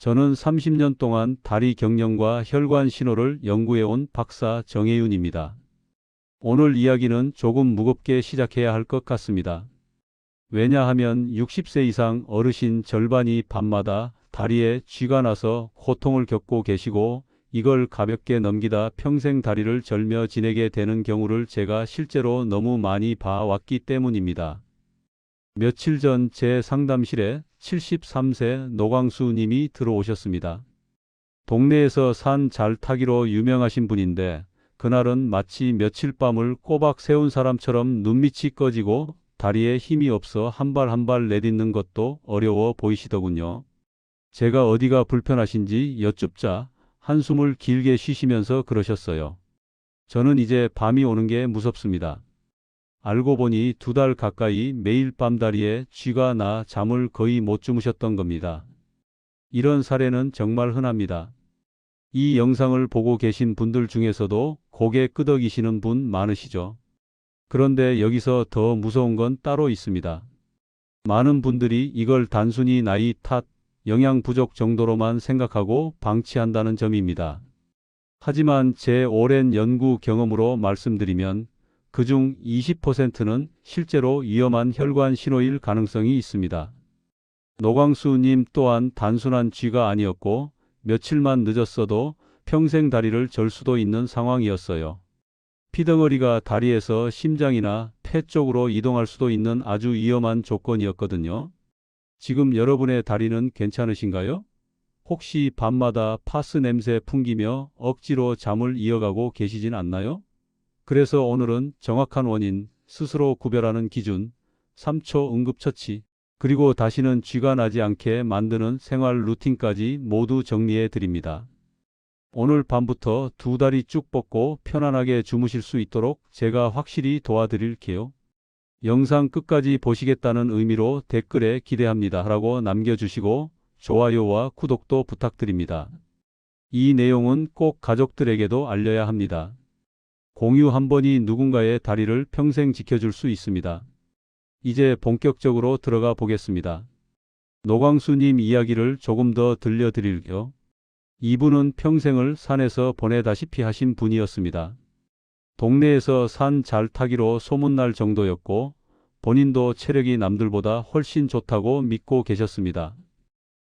저는 30년 동안 다리 경련과 혈관 신호를 연구해온 박사 정혜윤입니다. 오늘 이야기는 조금 무겁게 시작해야 할 것 같습니다. 왜냐하면 60세 이상 어르신 절반이 밤마다 다리에 쥐가 나서 고통을 겪고 계시고 이걸 가볍게 넘기다 평생 다리를 절며 지내게 되는 경우를 제가 실제로 너무 많이 봐왔기 때문입니다. 며칠 전 제 상담실에 73세 노광수 님이 들어오셨습니다. 동네에서 산 잘 타기로 유명하신 분인데 그날은 마치 며칠 밤을 꼬박 세운 사람처럼 눈밑이 꺼지고 다리에 힘이 없어 한 발 한 발 내딛는 것도 어려워 보이시더군요. 제가 어디가 불편하신지 여쭙자 한숨을 길게 쉬시면서 그러셨어요. 저는 이제 밤이 오는 게 무섭습니다. 알고 보니 2달 가까이 매일 밤 다리에 쥐가 나 잠을 거의 못 주무셨던 겁니다. 이런 사례는 정말 흔합니다. 이 영상을 보고 계신 분들 중에서도 고개 끄덕이시는 분 많으시죠? 그런데 여기서 더 무서운 건 따로 있습니다. 많은 분들이 이걸 단순히 나이 탓, 영양 부족 정도로만 생각하고 방치한다는 점입니다. 하지만 제 오랜 연구 경험으로 말씀드리면 그중 20%는 실제로 위험한 혈관 신호일 가능성이 있습니다. 노광수님 또한 단순한 쥐가 아니었고 며칠만 늦었어도 평생 다리를 절 수도 있는 상황이었어요. 피덩어리가 다리에서 심장이나 폐 쪽으로 이동할 수도 있는 아주 위험한 조건이었거든요. 지금 여러분의 다리는 괜찮으신가요? 혹시 밤마다 파스 냄새 풍기며 억지로 잠을 이어가고 계시진 않나요? 그래서 오늘은 정확한 원인, 스스로 구별하는 기준, 3초 응급처치, 그리고 다시는 쥐가 나지 않게 만드는 생활 루틴까지 모두 정리해 드립니다. 오늘 밤부터 2다리 쭉 뻗고 편안하게 주무실 수 있도록 제가 확실히 도와드릴게요. 영상 끝까지 보시겠다는 의미로 댓글에 기대합니다 라고 남겨주시고 좋아요와 구독도 부탁드립니다. 이 내용은 꼭 가족들에게도 알려야 합니다. 공유 한 번이 누군가의 다리를 평생 지켜줄 수 있습니다. 이제 본격적으로 들어가 보겠습니다. 노광수님 이야기를 조금 더 들려드릴게요. 이분은 평생을 산에서 보내다시피 하신 분이었습니다. 동네에서 산 잘 타기로 소문날 정도였고 본인도 체력이 남들보다 훨씬 좋다고 믿고 계셨습니다.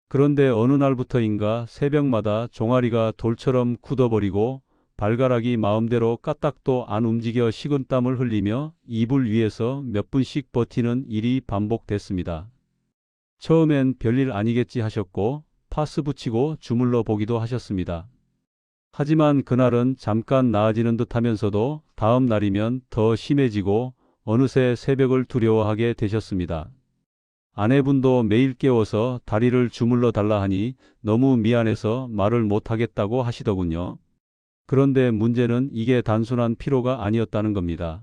그런데 어느 날부터인가 새벽마다 종아리가 돌처럼 굳어버리고 발가락이 마음대로 까딱도 안 움직여 식은땀을 흘리며 이불 위에서 몇 분씩 버티는 일이 반복됐습니다. 처음엔 별일 아니겠지 하셨고 파스 붙이고 주물러 보기도 하셨습니다. 하지만 그날은 잠깐 나아지는 듯 하면서도 다음 날이면 더 심해지고 어느새 새벽을 두려워하게 되셨습니다. 아내분도 매일 깨워서 다리를 주물러 달라 하니 너무 미안해서 말을 못하겠다고 하시더군요. 그런데 문제는 이게 단순한 피로가 아니었다는 겁니다.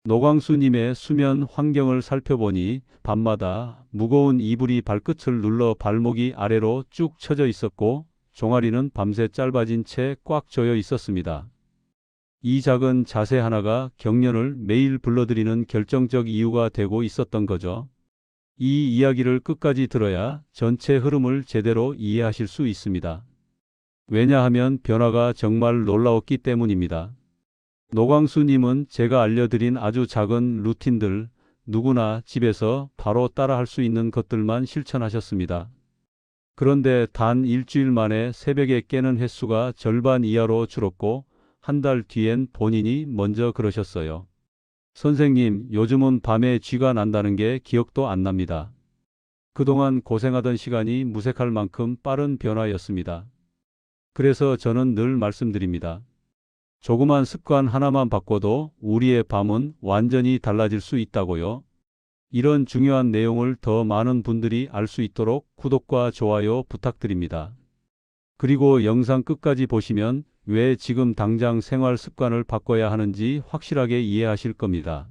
노광수님의 수면 환경을 살펴보니 밤마다 무거운 이불이 발끝을 눌러 발목이 아래로 쭉 처져 있었고 종아리는 밤새 짧아진 채 꽉 조여 있었습니다. 이 작은 자세 하나가 경련을 매일 불러들이는 결정적 이유가 되고 있었던 거죠. 이 이야기를 끝까지 들어야 전체 흐름을 제대로 이해하실 수 있습니다. 왜냐하면 변화가 정말 놀라웠기 때문입니다. 노광수님은 제가 알려드린 아주 작은 루틴들, 누구나 집에서 바로 따라할 수 있는 것들만 실천하셨습니다. 그런데 단 일주일 만에 새벽에 깨는 횟수가 절반 이하로 줄었고 한 달 뒤엔 본인이 먼저 그러셨어요. 선생님, 요즘은 밤에 쥐가 난다는 게 기억도 안 납니다. 그동안 고생하던 시간이 무색할 만큼 빠른 변화였습니다. 그래서 저는 늘 말씀드립니다. 조그만 습관 하나만 바꿔도 우리의 밤은 완전히 달라질 수 있다고요. 이런 중요한 내용을 더 많은 분들이 알 수 있도록 구독과 좋아요 부탁드립니다. 그리고 영상 끝까지 보시면 왜 지금 당장 생활 습관을 바꿔야 하는지 확실하게 이해하실 겁니다.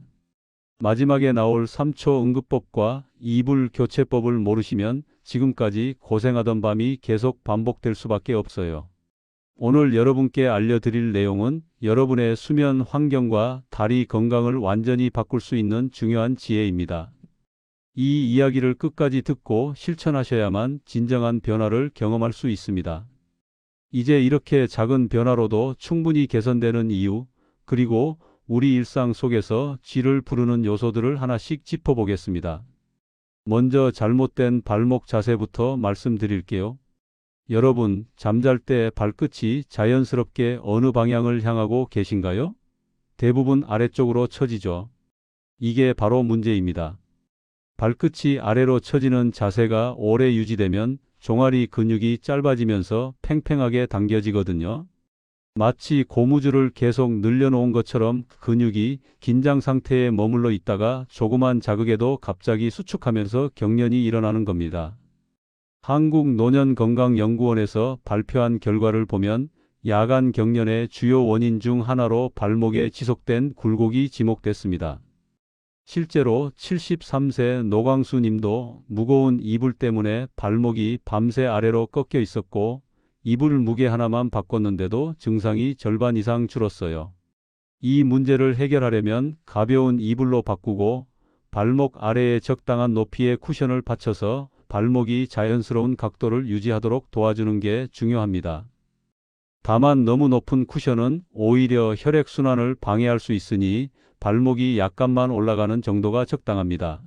마지막에 나올 3초 응급법과 이불 교체법을 모르시면 지금까지 고생하던 밤이 계속 반복될 수밖에 없어요. 오늘 여러분께 알려드릴 내용은 여러분의 수면 환경과 다리 건강을 완전히 바꿀 수 있는 중요한 지혜입니다. 이 이야기를 끝까지 듣고 실천하셔야만 진정한 변화를 경험할 수 있습니다. 이제 이렇게 작은 변화로도 충분히 개선되는 이유, 그리고 우리 일상 속에서 쥐를 부르는 요소들을 하나씩 짚어보겠습니다. 먼저 잘못된 발목 자세부터 말씀드릴게요. 여러분, 잠잘 때 발끝이 자연스럽게 어느 방향을 향하고 계신가요? 대부분 아래쪽으로 처지죠. 이게 바로 문제입니다. 발끝이 아래로 처지는 자세가 오래 유지되면 종아리 근육이 짧아지면서 팽팽하게 당겨지거든요. 마치 고무줄을 계속 늘려놓은 것처럼 근육이 긴장 상태에 머물러 있다가 조그만 자극에도 갑자기 수축하면서 경련이 일어나는 겁니다. 한국노년건강연구원에서 발표한 결과를 보면 야간 경련의 주요 원인 중 하나로 발목에 지속된 굴곡이 지목됐습니다. 실제로 73세 노광수 님도 무거운 이불 때문에 발목이 밤새 아래로 꺾여 있었고 이불 무게 하나만 바꿨는데도 증상이 절반 이상 줄었어요. 이 문제를 해결하려면 가벼운 이불로 바꾸고 발목 아래에 적당한 높이의 쿠션을 받쳐서 발목이 자연스러운 각도를 유지하도록 도와주는 게 중요합니다. 다만 너무 높은 쿠션은 오히려 혈액순환을 방해할 수 있으니 발목이 약간만 올라가는 정도가 적당합니다.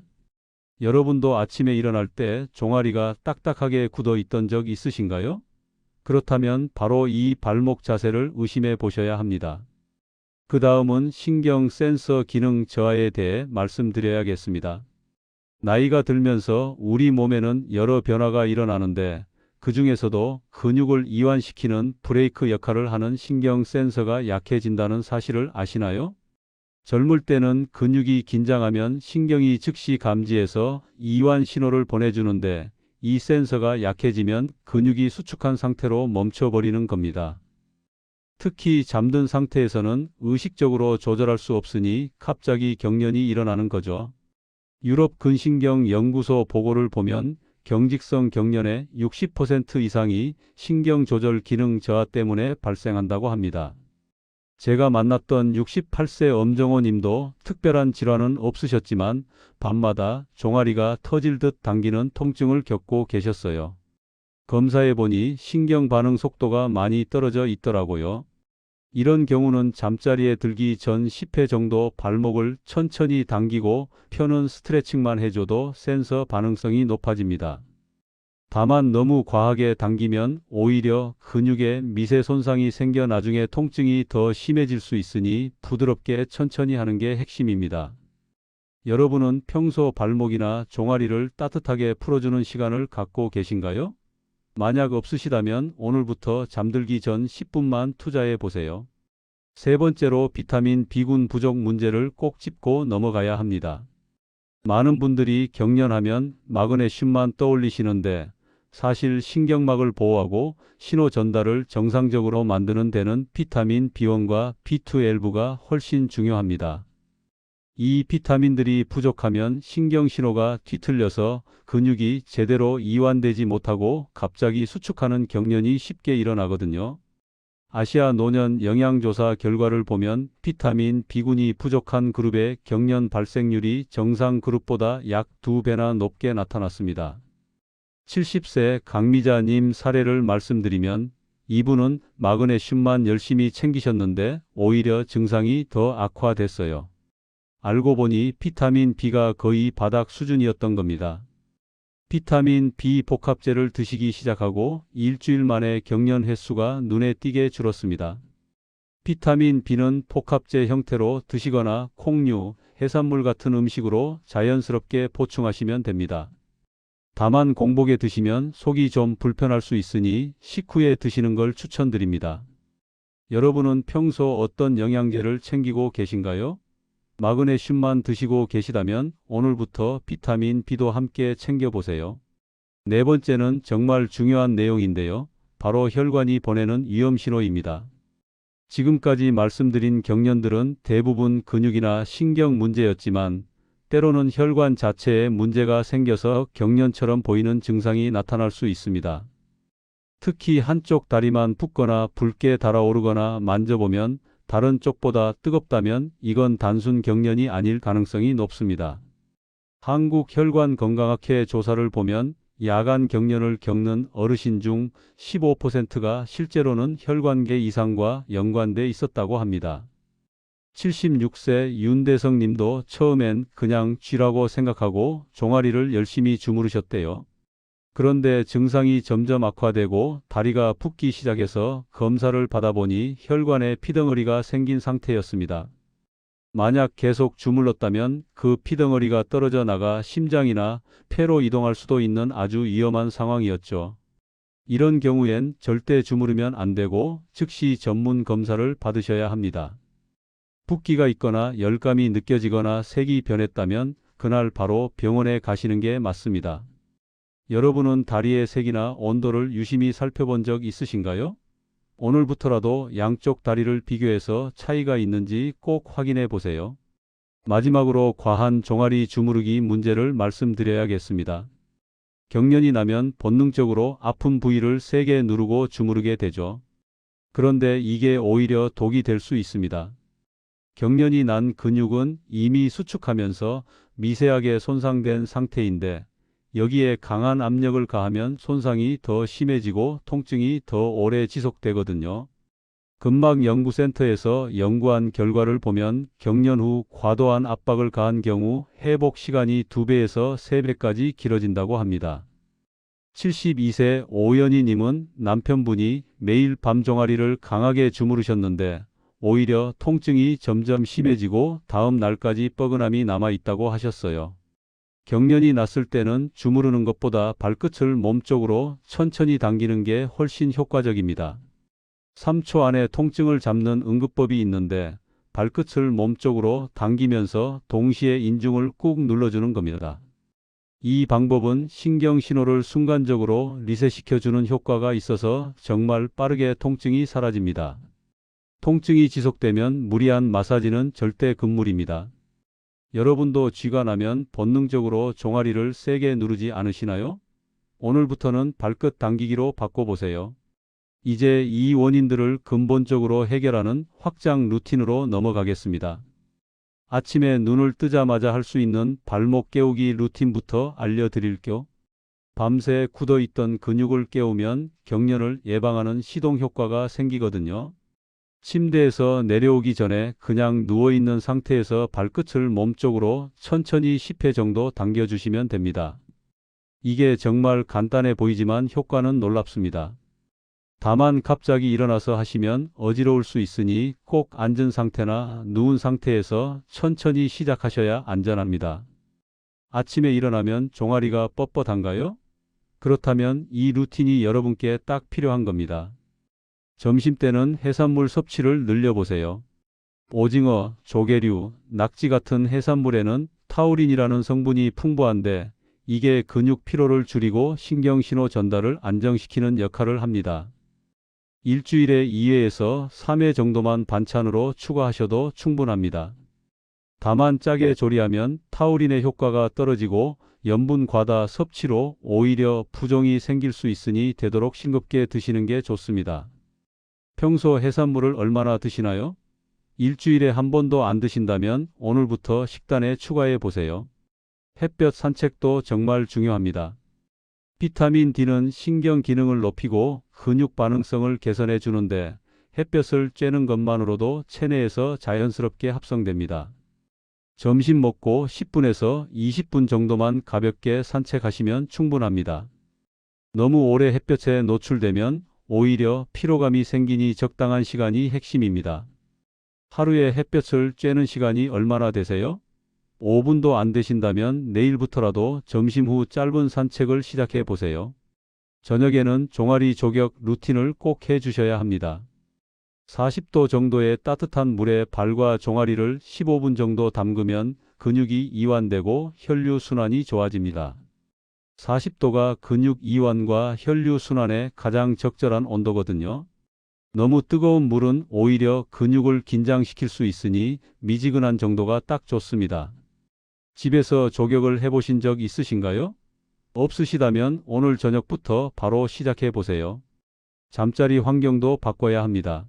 여러분도 아침에 일어날 때 종아리가 딱딱하게 굳어 있던 적 있으신가요? 그렇다면 바로 이 발목 자세를 의심해 보셔야 합니다. 그 다음은 신경 센서 기능 저하에 대해 말씀드려야겠습니다. 나이가 들면서 우리 몸에는 여러 변화가 일어나는데 그 중에서도 근육을 이완시키는 브레이크 역할을 하는 신경 센서가 약해진다는 사실을 아시나요? 젊을 때는 근육이 긴장하면 신경이 즉시 감지해서 이완 신호를 보내주는데 이 센서가 약해지면 근육이 수축한 상태로 멈춰버리는 겁니다. 특히 잠든 상태에서는 의식적으로 조절할 수 없으니 갑자기 경련이 일어나는 거죠. 유럽 근신경 연구소 보고를 보면 경직성 경련의 60% 이상이 신경 조절 기능 저하 때문에 발생한다고 합니다. 제가 만났던 68세 엄정호 님도 특별한 질환은 없으셨지만 밤마다 종아리가 터질 듯 당기는 통증을 겪고 계셨어요. 검사해보니 신경 반응 속도가 많이 떨어져 있더라고요. 이런 경우는 잠자리에 들기 전 10회 정도 발목을 천천히 당기고 펴는 스트레칭만 해줘도 센서 반응성이 높아집니다. 다만 너무 과하게 당기면 오히려 근육에 미세 손상이 생겨 나중에 통증이 더 심해질 수 있으니 부드럽게 천천히 하는 게 핵심입니다. 여러분은 평소 발목이나 종아리를 따뜻하게 풀어주는 시간을 갖고 계신가요? 만약 없으시다면 오늘부터 잠들기 전 10분만 투자해 보세요. 세 번째로 비타민 B군 부족 문제를 꼭 짚고 넘어가야 합니다. 많은 분들이 경련하면 마그네슘만 떠올리시는데 사실 신경막을 보호하고 신호 전달을 정상적으로 만드는 데는 비타민 B1과 B12가 훨씬 중요합니다. 이 비타민들이 부족하면 신경신호가 뒤틀려서 근육이 제대로 이완되지 못하고 갑자기 수축하는 경련이 쉽게 일어나거든요. 아시아 노년 영양조사 결과를 보면 비타민 B군이 부족한 그룹의 경련 발생률이 정상 그룹보다 약 2배나 높게 나타났습니다. 70세 강미자님 사례를 말씀드리면 이분은 마그네슘만 열심히 챙기셨는데 오히려 증상이 더 악화됐어요. 알고 보니 비타민 B가 거의 바닥 수준이었던 겁니다. 비타민 B 복합제를 드시기 시작하고 일주일 만에 경련 횟수가 눈에 띄게 줄었습니다. 비타민 B는 복합제 형태로 드시거나 콩류, 해산물 같은 음식으로 자연스럽게 보충하시면 됩니다. 다만 공복에 드시면 속이 좀 불편할 수 있으니 식후에 드시는 걸 추천드립니다. 여러분은 평소 어떤 영양제를 챙기고 계신가요? 마그네슘만 드시고 계시다면 오늘부터 비타민 B도 함께 챙겨보세요. 네 번째는 정말 중요한 내용인데요. 바로 혈관이 보내는 위험신호입니다. 지금까지 말씀드린 경련들은 대부분 근육이나 신경 문제였지만 때로는 혈관 자체에 문제가 생겨서 경련처럼 보이는 증상이 나타날 수 있습니다. 특히 한쪽 다리만 붓거나 붉게 달아오르거나 만져보면 다른 쪽보다 뜨겁다면 이건 단순 경련이 아닐 가능성이 높습니다. 한국혈관건강학회 조사를 보면 야간 경련을 겪는 어르신 중 15%가 실제로는 혈관계 이상과 연관돼 있었다고 합니다. 76세 윤대성 님도 처음엔 그냥 쥐라고 생각하고 종아리를 열심히 주무르셨대요. 그런데 증상이 점점 악화되고 다리가 붓기 시작해서 검사를 받아보니 혈관에 피덩어리가 생긴 상태였습니다. 만약 계속 주물렀다면 그 피덩어리가 떨어져 나가 심장이나 폐로 이동할 수도 있는 아주 위험한 상황이었죠. 이런 경우엔 절대 주무르면 안 되고 즉시 전문 검사를 받으셔야 합니다. 붓기가 있거나 열감이 느껴지거나 색이 변했다면 그날 바로 병원에 가시는 게 맞습니다. 여러분은 다리의 색이나 온도를 유심히 살펴본 적 있으신가요? 오늘부터라도 양쪽 다리를 비교해서 차이가 있는지 꼭 확인해 보세요. 마지막으로 과한 종아리 주무르기 문제를 말씀드려야겠습니다. 경련이 나면 본능적으로 아픈 부위를 세게 누르고 주무르게 되죠. 그런데 이게 오히려 독이 될 수 있습니다. 경련이 난 근육은 이미 수축하면서 미세하게 손상된 상태인데 여기에 강한 압력을 가하면 손상이 더 심해지고 통증이 더 오래 지속되거든요. 근막연구센터에서 연구한 결과를 보면 경련 후 과도한 압박을 가한 경우 회복 시간이 2배에서 3배까지 길어진다고 합니다. 72세 오연희 님은 남편분이 매일 밤 종아리를 강하게 주무르셨는데 오히려 통증이 점점 심해지고 다음 날까지 뻐근함이 남아 있다고 하셨어요. 경련이 났을 때는 주무르는 것보다 발끝을 몸쪽으로 천천히 당기는 게 훨씬 효과적입니다. 3초 안에 통증을 잡는 응급법이 있는데 발끝을 몸쪽으로 당기면서 동시에 인중을 꾹 눌러주는 겁니다. 이 방법은 신경 신호를 순간적으로 리셋시켜주는 효과가 있어서 정말 빠르게 통증이 사라집니다. 통증이 지속되면 무리한 마사지는 절대 금물입니다. 여러분도 쥐가 나면 본능적으로 종아리를 세게 누르지 않으시나요? 오늘부터는 발끝 당기기로 바꿔보세요. 이제 이 원인들을 근본적으로 해결하는 확장 루틴으로 넘어가겠습니다. 아침에 눈을 뜨자마자 할 수 있는 발목 깨우기 루틴부터 알려드릴게요. 밤새 굳어있던 근육을 깨우면 경련을 예방하는 시동 효과가 생기거든요. 침대에서 내려오기 전에 그냥 누워있는 상태에서 발끝을 몸쪽으로 천천히 10회 정도 당겨주시면 됩니다. 이게 정말 간단해 보이지만 효과는 놀랍습니다. 다만 갑자기 일어나서 하시면 어지러울 수 있으니 꼭 앉은 상태나 누운 상태에서 천천히 시작하셔야 안전합니다. 아침에 일어나면 종아리가 뻣뻣한가요? 그렇다면 이 루틴이 여러분께 딱 필요한 겁니다. 점심때는 해산물 섭취를 늘려보세요. 오징어, 조개류, 낙지 같은 해산물에는 타우린이라는 성분이 풍부한데 이게 근육 피로를 줄이고 신경신호 전달을 안정시키는 역할을 합니다. 일주일에 2회에서 3회 정도만 반찬으로 추가하셔도 충분합니다. 다만 짜게 조리하면 타우린의 효과가 떨어지고 염분 과다 섭취로 오히려 부종이 생길 수 있으니 되도록 싱겁게 드시는 게 좋습니다. 평소 해산물을 얼마나 드시나요? 일주일에 한 번도 안 드신다면 오늘부터 식단에 추가해 보세요. 햇볕 산책도 정말 중요합니다. 비타민 D는 신경 기능을 높이고 근육 반응성을 개선해 주는데 햇볕을 쬐는 것만으로도 체내에서 자연스럽게 합성됩니다. 점심 먹고 10분에서 20분 정도만 가볍게 산책하시면 충분합니다. 너무 오래 햇볕에 노출되면 오히려 피로감이 생기니 적당한 시간이 핵심입니다. 하루에 햇볕을 쬐는 시간이 얼마나 되세요? 5분도 안 되신다면 내일부터라도 점심 후 짧은 산책을 시작해 보세요. 저녁에는 종아리 조격 루틴을 꼭 해주셔야 합니다. 40도 정도의 따뜻한 물에 발과 종아리를 15분 정도 담그면 근육이 이완되고 혈류순환이 좋아집니다. 40도가 근육 이완과 혈류순환에 가장 적절한 온도거든요. 너무 뜨거운 물은 오히려 근육을 긴장시킬 수 있으니 미지근한 정도가 딱 좋습니다. 집에서 조격을 해보신 적 있으신가요? 없으시다면 오늘 저녁부터 바로 시작해 보세요. 잠자리 환경도 바꿔야 합니다.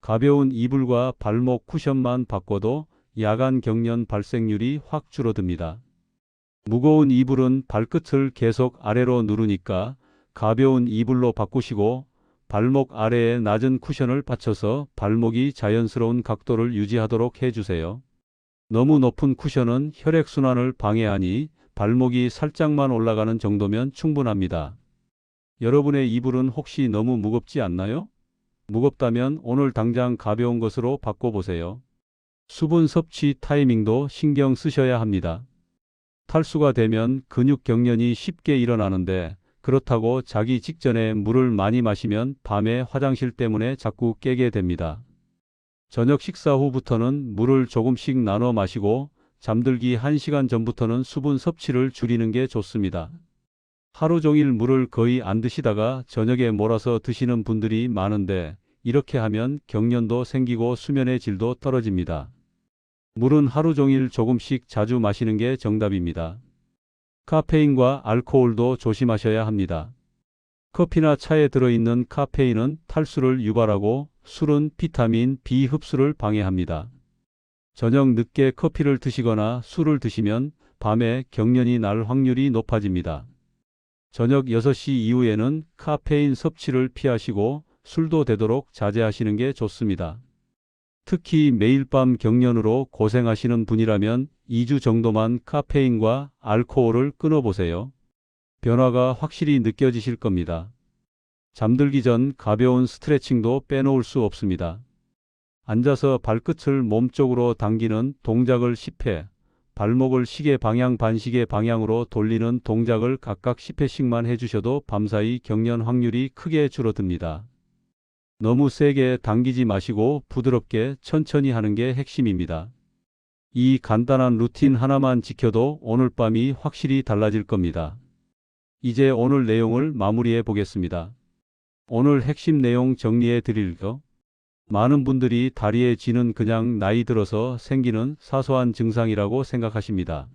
가벼운 이불과 발목 쿠션만 바꿔도 야간 경련 발생률이 확 줄어듭니다. 무거운 이불은 발끝을 계속 아래로 누르니까 가벼운 이불로 바꾸시고 발목 아래에 낮은 쿠션을 받쳐서 발목이 자연스러운 각도를 유지하도록 해주세요. 너무 높은 쿠션은 혈액순환을 방해하니 발목이 살짝만 올라가는 정도면 충분합니다. 여러분의 이불은 혹시 너무 무겁지 않나요? 무겁다면 오늘 당장 가벼운 것으로 바꿔보세요. 수분 섭취 타이밍도 신경 쓰셔야 합니다. 탈수가 되면 근육 경련이 쉽게 일어나는데 그렇다고 자기 직전에 물을 많이 마시면 밤에 화장실 때문에 자꾸 깨게 됩니다. 저녁 식사 후부터는 물을 조금씩 나눠 마시고 잠들기 1시간 전부터는 수분 섭취를 줄이는 게 좋습니다. 하루 종일 물을 거의 안 드시다가 저녁에 몰아서 드시는 분들이 많은데 이렇게 하면 경련도 생기고 수면의 질도 떨어집니다. 물은 하루 종일 조금씩 자주 마시는 게 정답입니다. 카페인과 알코올도 조심하셔야 합니다. 커피나 차에 들어있는 카페인은 탈수를 유발하고 술은 비타민 B 흡수를 방해합니다. 저녁 늦게 커피를 드시거나 술을 드시면 밤에 경련이 날 확률이 높아집니다. 저녁 6시 이후에는 카페인 섭취를 피하시고 술도 되도록 자제하시는 게 좋습니다. 특히 매일 밤 경련으로 고생하시는 분이라면 2주 정도만 카페인과 알코올을 끊어보세요. 변화가 확실히 느껴지실 겁니다. 잠들기 전 가벼운 스트레칭도 빼놓을 수 없습니다. 앉아서 발끝을 몸쪽으로 당기는 동작을 10회, 발목을 시계 방향 반시계 방향으로 돌리는 동작을 각각 10회씩만 해주셔도 밤사이 경련 확률이 크게 줄어듭니다. 너무 세게 당기지 마시고 부드럽게 천천히 하는 게 핵심입니다. 이 간단한 루틴 하나만 지켜도 오늘 밤이 확실히 달라질 겁니다. 이제 오늘 내용을 마무리해 보겠습니다. 오늘 핵심 내용 정리해 드릴게요. 많은 분들이 다리의 쥐는 그냥 나이 들어서 생기는 사소한 증상이라고 생각하십니다.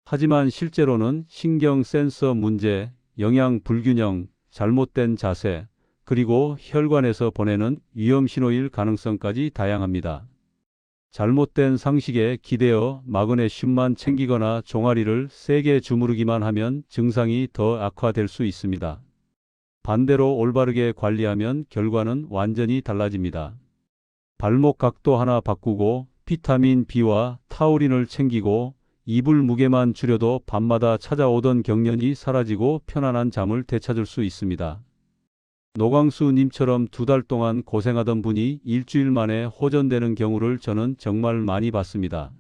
하지만 실제로는 신경 센서 문제, 영양 불균형, 잘못된 자세, 그리고 혈관에서 보내는 위험 신호일 가능성까지 다양합니다. 잘못된 상식에 기대어 마그네슘만 챙기거나 종아리를 세게 주무르기만 하면 증상이 더 악화될 수 있습니다. 반대로 올바르게 관리하면 결과는 완전히 달라집니다. 발목 각도 하나 바꾸고 비타민 B와 타우린을 챙기고 이불 무게만 줄여도 밤마다 찾아오던 경련이 사라지고 편안한 잠을 되찾을 수 있습니다. 노광수 님처럼 2달 동안 고생하던 분이 일주일 만에 호전되는 경우를 저는 정말 많이 봤습니다.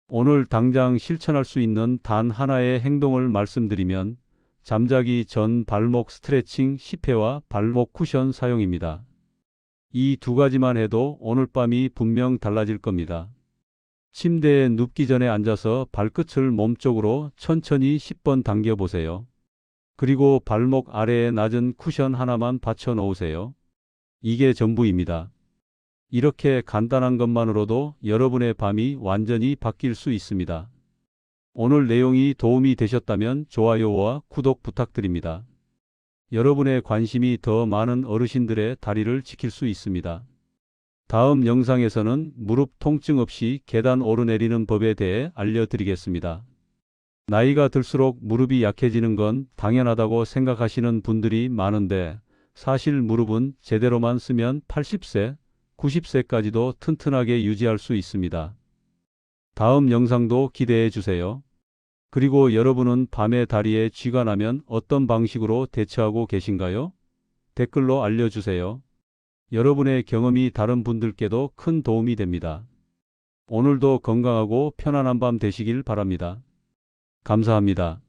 오늘 당장 실천할 수 있는 단 하나의 행동을 말씀드리면 잠자기 전 발목 스트레칭 10회와 발목 쿠션 사용입니다. 이 2가지만 해도 오늘 밤이 분명 달라질 겁니다. 침대에 눕기 전에 앉아서 발끝을 몸쪽으로 천천히 10번 당겨보세요. 그리고 발목 아래에 낮은 쿠션 하나만 받쳐 놓으세요. 이게 전부입니다. 이렇게 간단한 것만으로도 여러분의 밤이 완전히 바뀔 수 있습니다. 오늘 내용이 도움이 되셨다면 좋아요와 구독 부탁드립니다. 여러분의 관심이 더 많은 어르신들의 다리를 지킬 수 있습니다. 다음 영상에서는 무릎 통증 없이 계단 오르내리는 법에 대해 알려드리겠습니다. 나이가 들수록 무릎이 약해지는 건 당연하다고 생각하시는 분들이 많은데 사실 무릎은 제대로만 쓰면 80세, 90세까지도 튼튼하게 유지할 수 있습니다. 다음 영상도 기대해 주세요. 그리고 여러분은 밤에 다리에 쥐가 나면 어떤 방식으로 대처하고 계신가요? 댓글로 알려주세요. 여러분의 경험이 다른 분들께도 큰 도움이 됩니다. 오늘도 건강하고 편안한 밤 되시길 바랍니다. 감사합니다.